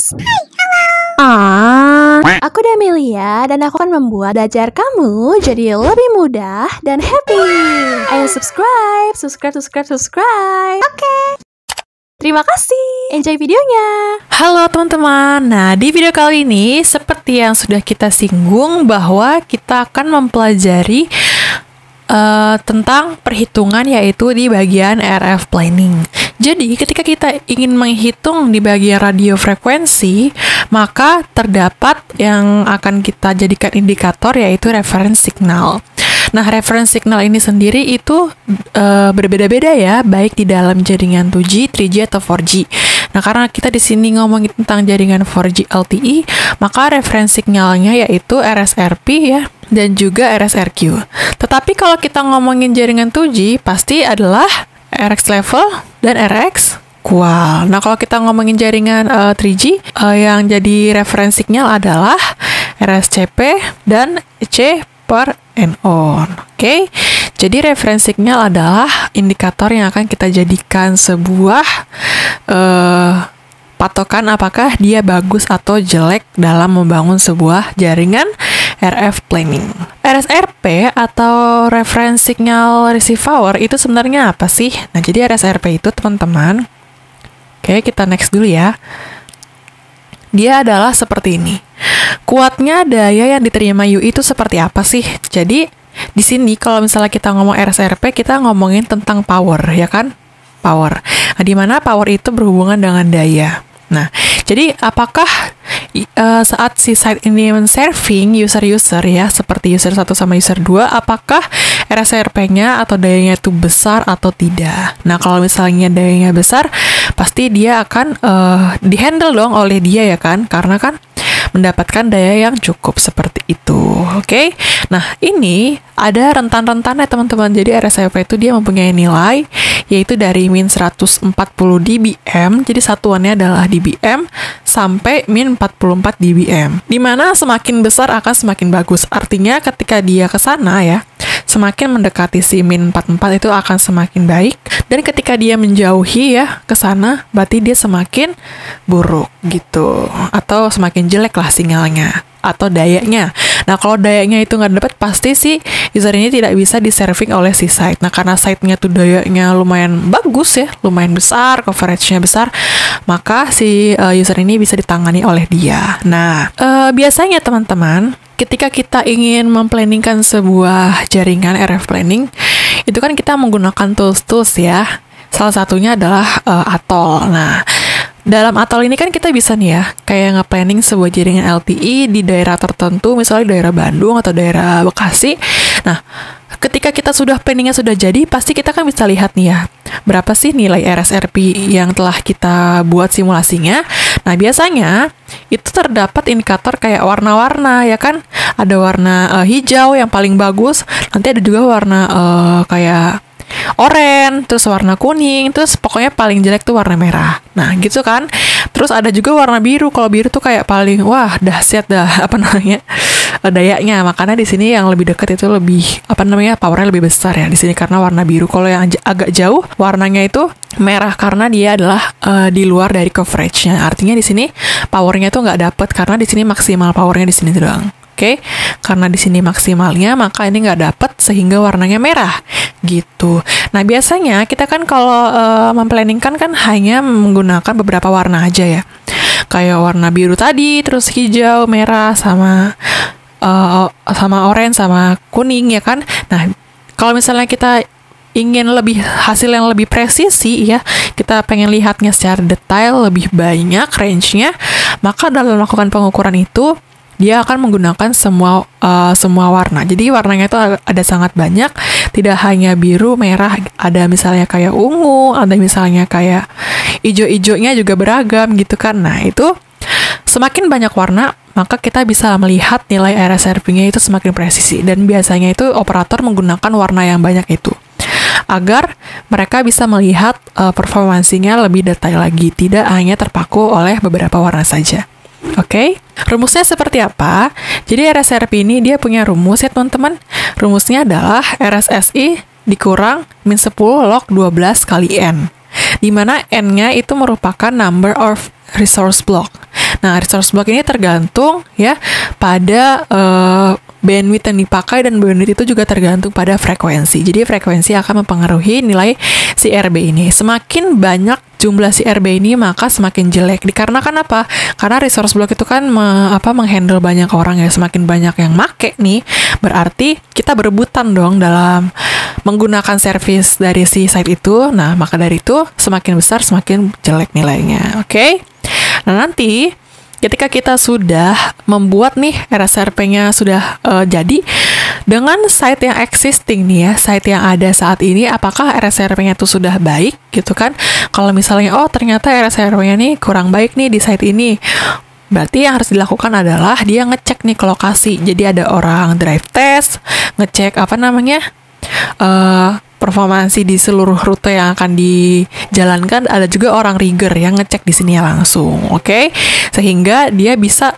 Talks. Aku Damelia dan aku akan membuat belajar kamu jadi lebih mudah dan happy. Ayo subscribe. Oke. Terima kasih. Enjoy videonya. Halo teman-teman. Nah, di video kali ini seperti yang sudah kita singgung bahwa kita akan mempelajari tentang perhitungan yaitu di bagian RF planning. Jadi, ketika kita ingin menghitung di bagian radio frekuensi, maka terdapat yang akan kita jadikan indikator yaitu reference signal. Nah, reference signal ini sendiri itu berbeda-beda ya, baik di dalam jaringan 2G, 3G atau 4G. Nah, karena kita di sini ngomongin tentang jaringan 4G LTE, maka reference signalnya yaitu RSRP ya, dan juga RSRQ. Tetapi kalau kita ngomongin jaringan 2G, pasti adalah RX level dan RX kual. Nah, kalau kita ngomongin jaringan 3G, yang jadi reference signal adalah RSCP dan C/NO. Oke, jadi reference signal adalah indikator yang akan kita jadikan sebuah patokan apakah dia bagus atau jelek dalam membangun sebuah jaringan RF planning. RSRP atau Reference Signal Receiver itu sebenarnya apa sih? Nah, jadi RSRP itu teman-teman, oke, kita next dulu ya. Dia adalah seperti ini. Kuatnya daya yang diterima U itu seperti apa sih? Jadi, di sini kalau misalnya kita ngomong RSRP, kita ngomongin tentang power, ya kan? Power. Nah, di mana power itu berhubungan dengan daya. Nah, jadi apakah saat si site ini men-serving user-user ya, seperti user 1 sama user 2, apakah RSRP-nya atau dayanya itu besar atau tidak? Nah, kalau misalnya dayanya besar, pasti dia akan di-handle dong oleh dia ya kan? Karena kan mendapatkan daya yang cukup seperti itu. Oke? Nah, ini ada rentan-rentannya teman-teman. Jadi RSRP itu dia mempunyai nilai yaitu dari min 140 dBm, jadi satuannya adalah dBm, sampai min 44 dBm. Dimana semakin besar akan semakin bagus. Artinya ketika dia ke sana ya, semakin mendekati si min 44 itu akan semakin baik. Dan ketika dia menjauhi ya ke sana, berarti dia semakin buruk gitu. Atau semakin jelek lah sinyalnya atau dayanya. Nah, kalau dayanya itu nggak dapat, pasti si user ini tidak bisa di-serving oleh si site. Nah, karena site-nya tuh dayanya lumayan bagus ya, lumayan besar, coverage-nya besar, maka si user ini bisa ditangani oleh dia. Nah, biasanya teman-teman, ketika kita ingin memplanningkan sebuah jaringan RF planning, itu kan kita menggunakan tools-tools ya. Salah satunya adalah Atoll. Nah, dalam Atoll ini kan kita bisa nih ya, kayak nge-planning sebuah jaringan LTE di daerah tertentu, misalnya daerah Bandung atau daerah Bekasi. Nah, ketika kita sudah planningnya sudah jadi, pasti kita kan bisa lihat nih ya, berapa sih nilai RSRP yang telah kita buat simulasinya. Nah, biasanya itu terdapat indikator kayak warna-warna ya kan, ada warna hijau yang paling bagus, nanti ada juga warna kayak oranye, terus warna kuning, terus pokoknya paling jelek tuh warna merah. Nah, gitu kan. Terus ada juga warna biru. Kalau biru tuh kayak paling wah dahsyat dah dayanya. Makanya di sini yang lebih dekat itu lebih powernya lebih besar ya di sini karena warna biru. Kalau yang agak jauh warnanya itu merah karena dia adalah di luar dari coveragenya. Artinya di sini powernya tuh nggak dapet karena di sini maksimal powernya di sini doang. Oke, karena di sini maksimalnya, maka ini nggak dapet sehingga warnanya merah, gitu. Nah, biasanya kita kan kalau memplanningkan kan hanya menggunakan beberapa warna aja ya. Kayak warna biru tadi, terus hijau, merah, sama oranye, sama kuning ya kan. Nah, kalau misalnya kita ingin lebih hasil yang lebih presisi ya, kita pengen lihatnya secara detail, lebih banyak range-nya, maka dalam melakukan pengukuran itu, dia akan menggunakan semua warna. Jadi warnanya itu ada sangat banyak, tidak hanya biru, merah, ada misalnya kayak ungu, ada misalnya kayak ijo-ijonya juga beragam gitu kan. Nah, itu semakin banyak warna, maka kita bisa melihat nilai RSRP-nya itu semakin presisi. Dan biasanya itu operator menggunakan warna yang banyak itu agar mereka bisa melihat performansinya lebih detail lagi, tidak hanya terpaku oleh beberapa warna saja. Oke, rumusnya seperti apa? Jadi RSRP ini dia punya rumus ya teman-teman. Rumusnya adalah RSSI dikurang min 10 log 12 kali N. Di mana N-nya itu merupakan number of resource block. Nah, resource block ini tergantung ya pada bandwidth yang dipakai, dan bandwidth itu juga tergantung pada frekuensi. Jadi frekuensi akan mempengaruhi nilai si RB ini. Semakin banyak jumlah si RB ini, maka semakin jelek. Dikarenakan apa? Karena resource block itu kan menghandle banyak orang ya. Semakin banyak yang make nih, berarti kita berebutan dong dalam menggunakan service dari si site itu. Nah, maka dari itu semakin besar semakin jelek nilainya. Oke? Nah, nanti ketika kita sudah membuat nih RSRP-nya sudah jadi, dengan site yang existing nih ya, site yang ada saat ini, apakah RSRP-nya itu sudah baik gitu kan? Kalau misalnya, oh ternyata RSRP-nya nih kurang baik nih di site ini, berarti yang harus dilakukan adalah dia ngecek nih ke lokasi. Jadi ada orang drive test, ngecek performansi di seluruh rute yang akan dijalankan. Ada juga orang rigger yang ngecek di sini langsung, oke? Sehingga dia bisa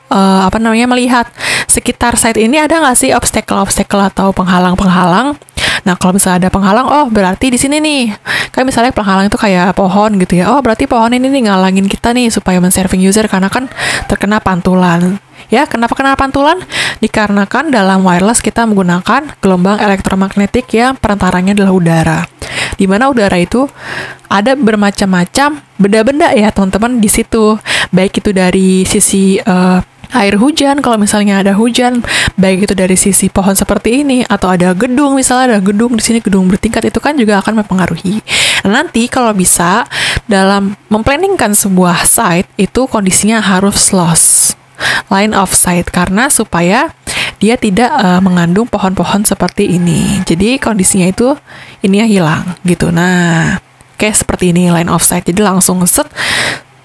melihat sekitar site ini ada nggak sih obstacle atau penghalang-penghalang. Nah, kalau misalnya ada penghalang, oh berarti di sini nih, kan misalnya penghalang itu kayak pohon gitu ya. Oh berarti pohon ini nih ngalangin kita nih supaya men-serving user karena kan terkena pantulan. Ya, kenapa kena pantulan? Dikarenakan dalam wireless kita menggunakan gelombang elektromagnetik yang perantaranya adalah udara. Di mana udara itu ada bermacam-macam benda-benda ya teman-teman di situ. Baik itu dari sisi air hujan, kalau misalnya ada hujan, baik itu dari sisi pohon seperti ini, atau ada gedung, misalnya ada gedung di sini, gedung bertingkat, itu kan juga akan mempengaruhi. Nah, nanti kalau bisa dalam memplanningkan sebuah site itu kondisinya harus loss, line of sight, karena supaya dia tidak mengandung pohon-pohon seperti ini. Jadi kondisinya itu ininya hilang gitu. Nah, kayak seperti ini line of sight. Jadi langsung set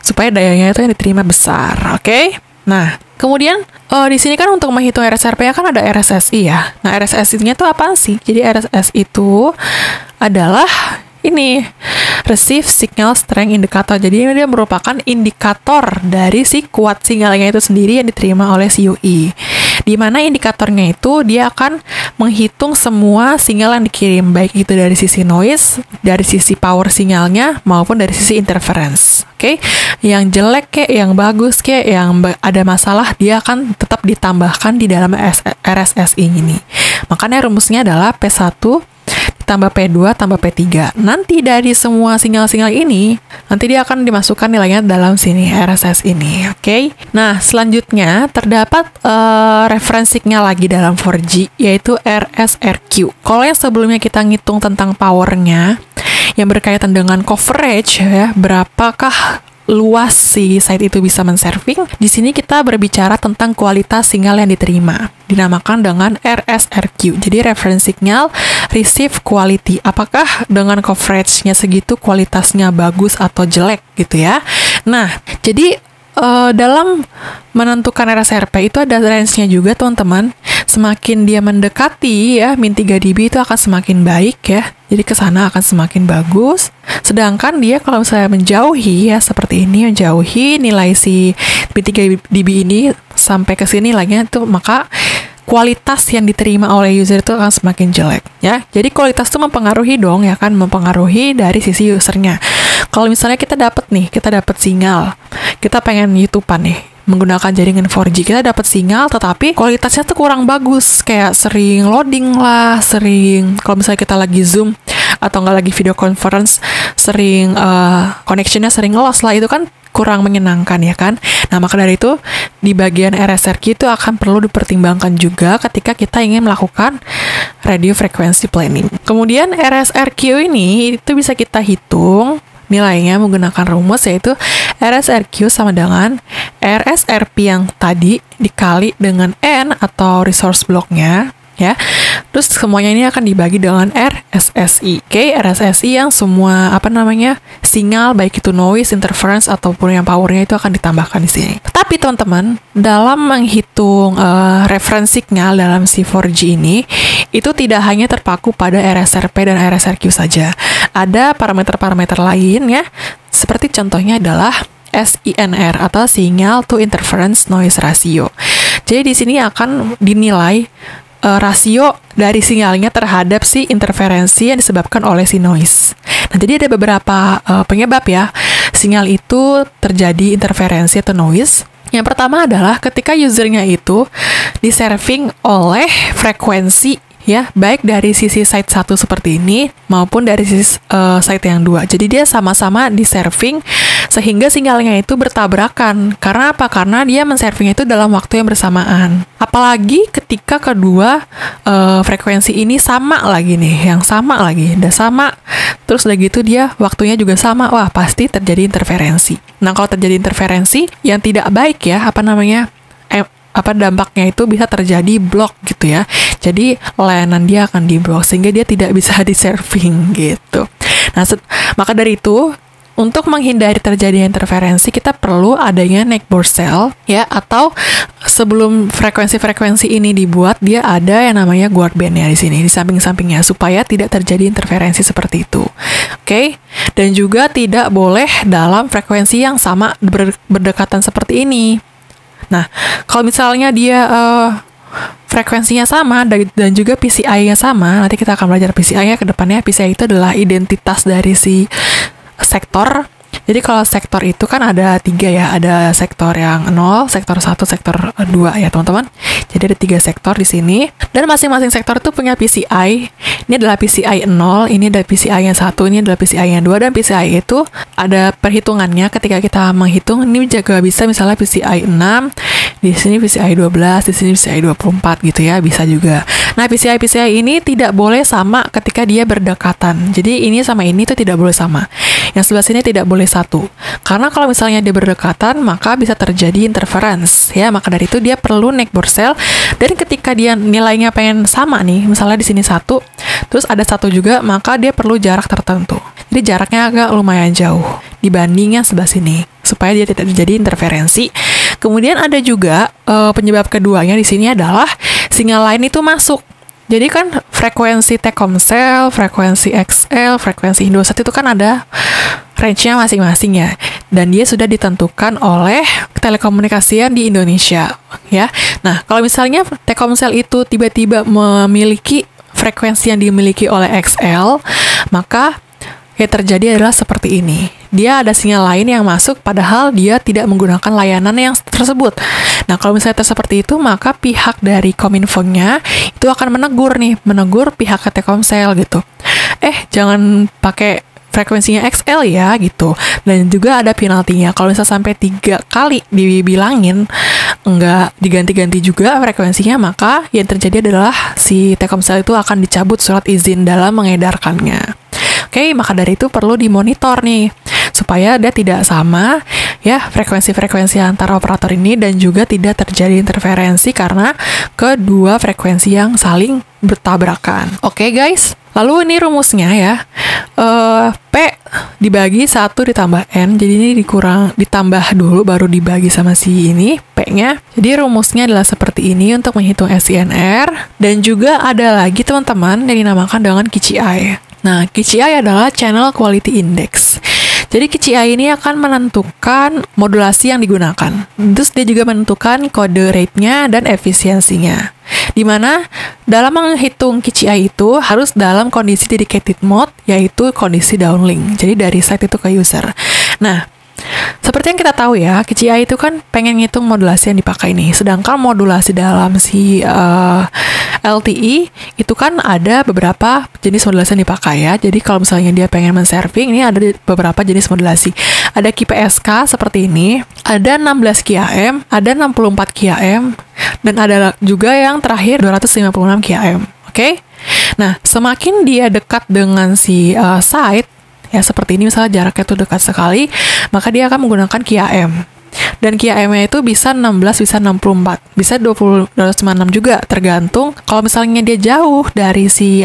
supaya dayanya itu yang diterima besar. Oke? Nah, kemudian di sini kan untuk menghitung RSRP-nya kan ada RSSI ya. Nah, RSSI-nya itu apa sih? Jadi RSSI itu adalah ini Receive Signal Strength Indicator. Jadi ini dia merupakan indikator dari si kuat sinyalnya itu sendiri yang diterima oleh CUI. Di mana indikatornya itu dia akan menghitung semua sinyal yang dikirim, baik itu dari sisi noise, dari sisi power sinyalnya, maupun dari sisi interference. Oke? Yang jelek kayak, yang bagus kayak, yang ada masalah, dia akan tetap ditambahkan di dalam RSSI ini. Makanya rumusnya adalah P1 tambah P2 tambah P3. Nanti dari semua sinyal-sinyal ini, nanti dia akan dimasukkan nilainya dalam sini, RSS ini. Oke? Nah, selanjutnya terdapat referensinya lagi dalam 4G, yaitu RSRQ. Kalau yang sebelumnya kita ngitung tentang powernya, yang berkaitan dengan coverage, ya, berapakah luas si site itu bisa men-serving. Di sini kita berbicara tentang kualitas sinyal yang diterima, dinamakan dengan RSRQ. Jadi reference signal receive quality. Apakah dengan coverage-nya segitu kualitasnya bagus atau jelek gitu ya. Nah, jadi dalam menentukan RSRP itu ada range-nya juga teman-teman. Semakin dia mendekati ya min 3 dB itu akan semakin baik ya. Jadi ke sana akan semakin bagus. Sedangkan dia kalau misalnya menjauhi ya seperti ini, menjauhi nilai si min 3 dB ini sampai ke sini lagi itu, maka kualitas yang diterima oleh user itu akan semakin jelek ya. Jadi kualitas itu mempengaruhi dong ya kan, mempengaruhi dari sisi usernya. Kalau misalnya kita dapat sinyal, kita pengen YouTube-an nih menggunakan jaringan 4G, kita dapat sinyal tetapi kualitasnya tuh kurang bagus, kayak sering loading lah, sering kalau misalnya kita lagi Zoom atau nggak lagi video conference, sering connection-nya sering loss lah, itu kan kurang menyenangkan ya kan. Nah, maka dari itu di bagian RSRQ itu akan perlu dipertimbangkan juga ketika kita ingin melakukan radio frequency planning. Kemudian RSRQ ini itu bisa kita hitung nilainya menggunakan rumus, yaitu RSRQ sama dengan RSRP yang tadi dikali dengan N atau resource block-nya ya. Terus semuanya ini akan dibagi dengan RSSI. Oke, RSSI yang semua sinyal baik itu noise, interference ataupun yang powernya itu akan ditambahkan di sini. Tapi teman-teman, dalam menghitung reference signal dalam si 4G ini itu tidak hanya terpaku pada RSRP dan RSRQ saja. Ada parameter-parameter lain ya. Seperti contohnya adalah SINR atau Signal to Interference Noise Ratio. Jadi di sini akan dinilai rasio dari sinyalnya terhadap si interferensi yang disebabkan oleh si noise. Nah, jadi ada beberapa penyebab ya. Sinyal itu terjadi interferensi atau noise. Yang pertama adalah ketika usernya itu diserving oleh frekuensi, ya, baik dari sisi site 1 seperti ini maupun dari sisi site yang 2. Jadi dia sama-sama diserving sehingga sinyalnya itu bertabrakan. Karena apa? Karena dia menservingnya itu dalam waktu yang bersamaan. Apalagi ketika kedua frekuensi ini sama lagi nih, yang sama lagi, udah sama, terus udah gitu dia waktunya juga sama, wah pasti terjadi interferensi. Nah kalau terjadi interferensi yang tidak baik ya, dampaknya itu bisa terjadi block gitu ya. Jadi layanan dia akan diblok sehingga dia tidak bisa di-serving gitu. Nah, maka dari itu untuk menghindari terjadinya interferensi kita perlu adanya netboard cell ya, atau sebelum frekuensi-frekuensi ini dibuat dia ada yang namanya guard band-nya di sini di samping-sampingnya supaya tidak terjadi interferensi seperti itu. Oke? Dan juga tidak boleh dalam frekuensi yang sama berdekatan seperti ini. Nah, kalau misalnya dia frekuensinya sama dan juga PCI-nya sama, nanti kita akan belajar PCI-nya ke depannya. PCI itu adalah identitas dari si sektor. Jadi kalau sektor itu kan ada 3 ya, ada sektor yang 0, sektor 1, sektor 2 ya teman-teman. Jadi ada 3 sektor di sini, dan masing-masing sektor itu punya PCI. Ini adalah PCI 0, ini adalah PCI yang 1, ini adalah PCI yang 2, dan PCI itu ada perhitungannya ketika kita menghitung. Ini juga bisa misalnya PCI 6, di sini PCI 12, di sini PCI 24 gitu ya, bisa juga. Nah, PCI ini tidak boleh sama ketika dia berdekatan. Jadi ini sama ini tuh tidak boleh sama. Yang sebelah sini tidak boleh satu. Karena kalau misalnya dia berdekatan, maka bisa terjadi interference ya. Maka dari itu dia perlu netboard cell. Dan ketika dia nilainya pengen sama nih, misalnya di sini 1, terus ada 1 juga, maka dia perlu jarak tertentu. Jadi jaraknya agak lumayan jauh dibanding yang sebelah sini supaya dia tidak terjadi interferensi. Kemudian ada juga penyebab keduanya di sini adalah sinyal lain itu masuk. Jadi kan frekuensi Telkomsel, frekuensi XL, frekuensi Indosat itu kan ada range-nya masing-masing ya. Dan dia sudah ditentukan oleh telekomunikasian di Indonesia ya. Nah, kalau misalnya Telkomsel itu tiba-tiba memiliki frekuensi yang dimiliki oleh XL, maka yang terjadi adalah seperti ini. Dia ada sinyal lain yang masuk padahal dia tidak menggunakan layanan yang tersebut. Nah, kalau misalnya seperti itu, maka pihak dari Kominfo-nya itu akan menegur pihak Telkomsel gitu. Jangan pakai frekuensinya XL ya gitu. Dan juga ada penaltinya. Kalau misalnya sampai 3 kali dibilangin enggak diganti-ganti juga frekuensinya, maka yang terjadi adalah si Telkomsel itu akan dicabut surat izin dalam mengedarkannya. Oke, maka dari itu perlu dimonitor nih supaya dia tidak sama ya frekuensi-frekuensi antara operator ini dan juga tidak terjadi interferensi karena kedua frekuensi yang saling bertabrakan. Oke guys, lalu ini rumusnya ya. P dibagi 1 ditambah N, jadi ini ditambah dulu baru dibagi sama si ini P-nya. Jadi rumusnya adalah seperti ini untuk menghitung SINR, dan juga ada lagi teman-teman yang dinamakan dengan KCI. Nah, KCI adalah Channel Quality Index. Jadi KCI ini akan menentukan modulasi yang digunakan. Terus dia juga menentukan kode rate-nya dan efisiensinya. Dimana dalam menghitung KCI itu harus dalam kondisi dedicated mode, yaitu kondisi downlink. Jadi dari site itu ke user. Nah, seperti yang kita tahu ya, KCI itu kan pengen ngitung modulasi yang dipakai nih. Sedangkan modulasi dalam si LTE itu kan ada beberapa jenis modulasi yang dipakai ya. Jadi kalau misalnya dia pengen men-serving, ini ada beberapa jenis modulasi. Ada QPSK seperti ini, ada 16 QAM, ada 64 QAM, dan ada juga yang terakhir 256 QAM. Oke? Nah, semakin dia dekat dengan si site, ya seperti ini misalnya jaraknya tuh dekat sekali, maka dia akan menggunakan QAM. Dan QAM-nya itu bisa 16, bisa 64, bisa 256 juga, tergantung kalau misalnya dia jauh dari si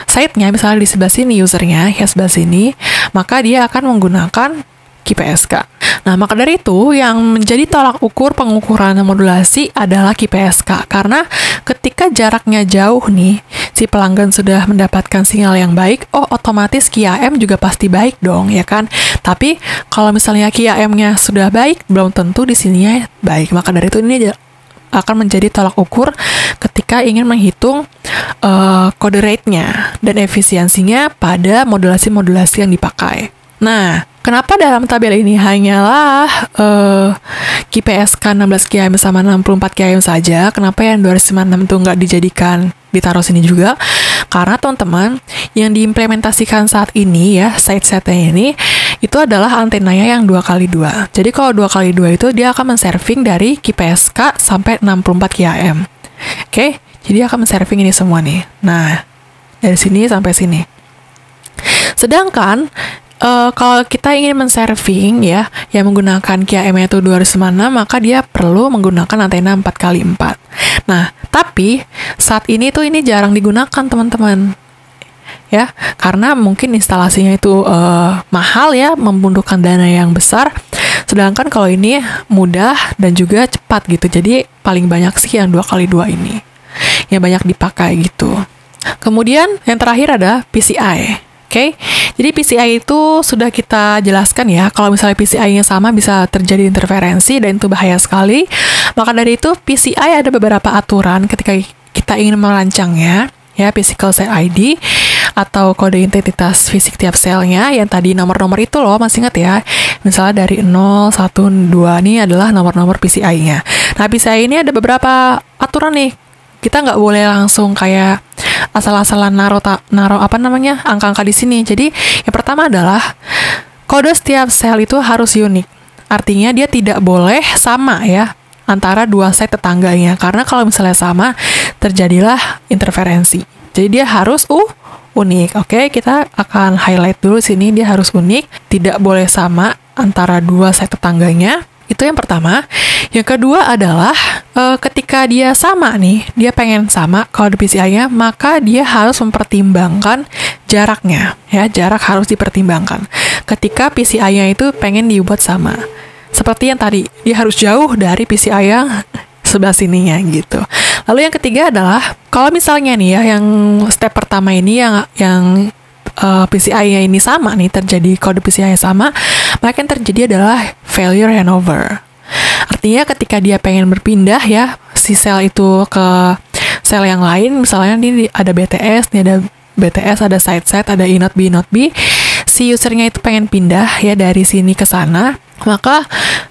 site-nya, misalnya di sebelah sini usernya, ya sebelah sini, maka dia akan menggunakan QPSK. Nah, maka dari itu yang menjadi tolak ukur pengukuran modulasi adalah QPSK. Karena ketika jaraknya jauh nih, si pelanggan sudah mendapatkan sinyal yang baik, otomatis QAM juga pasti baik dong, ya kan? Tapi kalau misalnya QAM-nya sudah baik, belum tentu di sininya baik. Maka dari itu ini akan menjadi tolak ukur ketika ingin menghitung kode rate-nya dan efisiensinya pada modulasi-modulasi yang dipakai. Nah, kenapa dalam tabel ini hanyalah QPSK 16 km sama 64 km saja, kenapa yang 256 itu nggak dijadikan ditaruh sini juga? Karena teman-teman, yang diimplementasikan saat ini ya, site-setnya ini, itu adalah antenanya yang 2x2. Jadi kalau 2x2 itu dia akan men-serving dari QPSK sampai 64 km. Oke, jadi akan men-serving ini semua nih. Nah, dari sini sampai sini. Sedangkan kalau kita ingin men-serving ya, yang menggunakan QAM itu 256, maka dia perlu menggunakan antena 4x4. Nah, tapi saat ini tuh ini jarang digunakan teman-teman. Ya, karena mungkin instalasinya itu mahal ya, membutuhkan dana yang besar. Sedangkan kalau ini mudah dan juga cepat gitu. Jadi paling banyak sih yang 2x2 ini yang banyak dipakai gitu. Kemudian yang terakhir ada PCI. Oke, jadi PCI itu sudah kita jelaskan ya, kalau misalnya PCI-nya sama bisa terjadi interferensi dan itu bahaya sekali. Maka dari itu PCI ada beberapa aturan ketika kita ingin merancangnya, ya, physical cell ID atau kode identitas fisik tiap selnya, yang tadi nomor-nomor itu loh, masih ingat ya? Misalnya dari 0, 1, 2 ini adalah nomor-nomor PCI-nya. Nah, PCI ini ada beberapa aturan nih. Kita nggak boleh langsung kayak asal-asalan naro angka-angka di sini. Jadi yang pertama adalah kode setiap sel itu harus unik. Artinya dia tidak boleh sama ya antara dua site tetangganya, karena kalau misalnya sama terjadilah interferensi. Jadi dia harus unik. Oke, kita akan highlight dulu sini, dia harus unik, tidak boleh sama antara dua site tetangganya. Itu yang pertama. Yang kedua adalah ketika dia sama nih, dia pengen sama kode PCI-nya, maka dia harus mempertimbangkan jaraknya. Ya, jarak harus dipertimbangkan. Ketika PCI-nya itu pengen dibuat sama. Seperti yang tadi, dia harus jauh dari PCI yang sebelah sininya gitu. Lalu yang ketiga adalah, kalau misalnya nih ya, yang step pertama ini yang PCI-nya ini sama nih, terjadi kode PCI-nya sama, maka yang terjadi adalah failure handover. Artinya ketika dia pengen berpindah ya, si sel itu ke sel yang lain, misalnya ini ada BTS, ini ada BTS, ada site-site, ada inode B, inode B, si usernya itu pengen pindah ya dari sini ke sana, maka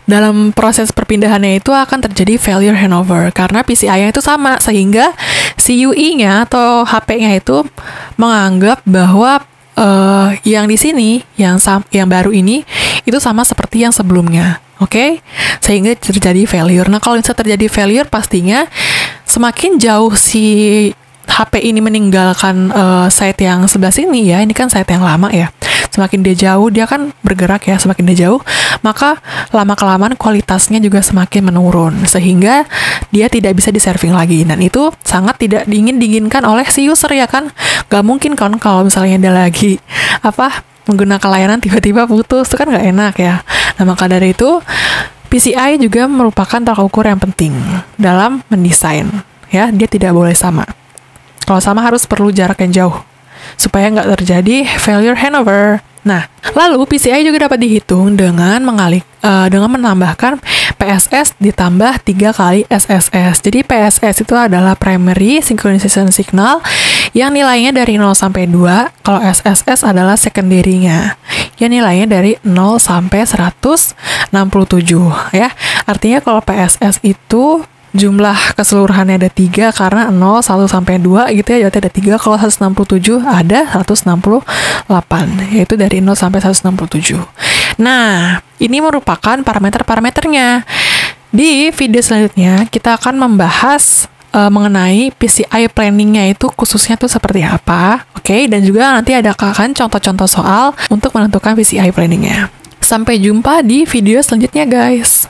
dalam proses perpindahannya itu akan terjadi failure handover karena PCI-nya itu sama, sehingga si UI-nya atau HP-nya itu menganggap bahwa yang di sini, yang baru ini itu sama seperti yang sebelumnya. Oke, sehingga terjadi failure. Nah, kalau misalnya terjadi failure, pastinya semakin jauh si HP ini meninggalkan site yang sebelah sini ya, ini kan site yang lama ya. Semakin dia jauh, dia kan bergerak ya, semakin dia jauh, maka lama-kelamaan kualitasnya juga semakin menurun, sehingga dia tidak bisa di-serving lagi. Dan itu sangat tidak diinginkan oleh si user ya kan. Gak mungkin kan kalau misalnya dia lagi menggunakan layanan tiba-tiba putus, itu kan gak enak ya. Nah, maka dari itu PCI juga merupakan tolak ukur yang penting dalam mendesain ya, dia tidak boleh sama. Kalau sama harus perlu jarak yang jauh supaya nggak terjadi failure handover. Nah, lalu PCI juga dapat dihitung dengan menambahkan PSS ditambah 3 kali SSS. Jadi PSS itu adalah primary synchronization signal yang nilainya dari 0 sampai 2. Kalau SSS adalah secondary-nya yang nilainya dari 0 sampai 167 ya. Artinya kalau PSS itu jumlah keseluruhannya ada 3 karena 0, 1 sampai 2 gitu ya, berarti ada 3. Kalau 167 ada 168, yaitu dari 0 sampai 167. Nah, ini merupakan parameter-parameternya. Di video selanjutnya kita akan membahas mengenai PCI planningnya itu khususnya tuh seperti apa, oke? Dan juga nanti ada kan contoh-contoh soal untuk menentukan PCI planningnya. Sampai jumpa di video selanjutnya guys.